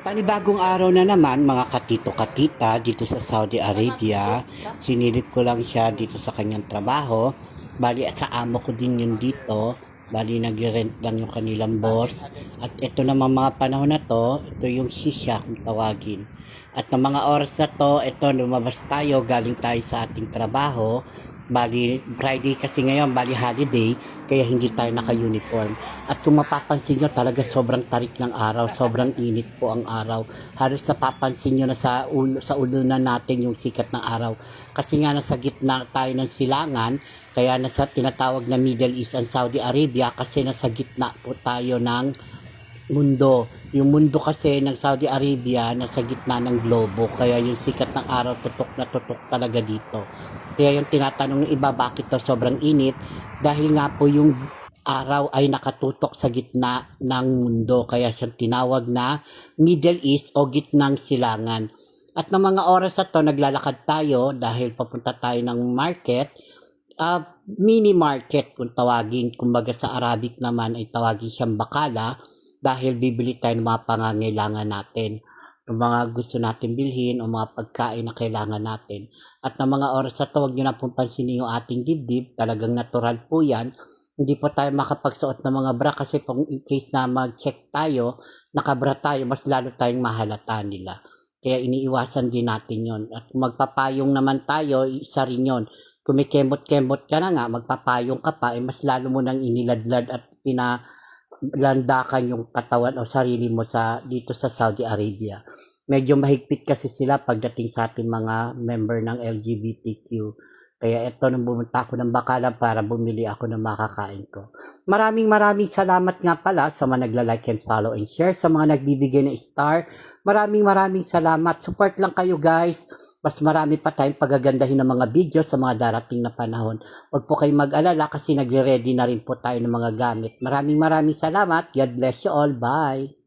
Panibagong araw na naman mga katito-katita dito sa Saudi Arabia. Sinilip ko lang siya dito sa kanyang trabaho. Bali at sa amo ko din yun dito. Bali nagre-rent lang yung kanilang boss. At ito naman mga panahon na to, ito yung shisha kung tawagin. At ng mga oras na to, ito lumabas tayo, galing tayo sa ating trabaho. Bali, Friday kasi ngayon, bali holiday, kaya hindi tayo naka-uniform. At kung mapapansin nyo, talaga sobrang tarik ng araw, sobrang init po ang araw. Halos napapansin nyo na sa ulo na natin yung sikat ng araw. Kasi nga nasa gitna tayo ng silangan, kaya nasa tinatawag na Middle East and Saudi Arabia kasi nasa gitna po tayo ng mundo. Yung mundo kasi ng Saudi Arabia nasa gitna ng globo, kaya yung sikat ng araw tutok na tutok talaga dito. Kaya yung tinatanong ng iba bakit daw sobrang init, dahil nga po yung araw ay nakatutok sa gitna ng mundo, kaya siyang tinawag na Middle East o gitnang silangan. At ng mga oras na to naglalakad tayo dahil papunta tayo ng market, mini market kung tawagin, kumbaga sa Arabic naman ay tawagin siyang bakala, dahil bibili tayo ng mga pangangailangan natin, yung mga gusto natin bilhin o mga pagkain na kailangan natin. At ng mga oras na to, huwag nyo na pong pansinin yung ating dibdib, talagang natural po yan. Hindi po tayo makapagsuot ng mga bra kasi kung in case na mag-check tayo, nakabra tayo, mas lalo tayong mahalata nila. Kaya iniiwasan din natin yon. At kung magpapayong naman tayo, isa rin yon. Kung may kembot-kembot ka na nga, magpapayong ka pa, mas lalo mo nang iniladlad at landakan yung katawan o sarili mo dito sa Saudi Arabia. Medyo mahigpit kasi sila pagdating sa ating mga member ng LGBTQ. Kaya ito nang bumunta ako ng Bakalan para bumili ako ng makakain ko. Maraming salamat nga pala sa mga nagla-like and follow and share, sa mga nagbibigay ng star. Maraming salamat. Support lang kayo guys. Mas marami pa tayong pagagandahin ng mga video sa mga darating na panahon. Huwag po kayong mag-alala kasi nagre-ready na rin po tayo ng mga gamit. Maraming salamat. God bless you all. Bye!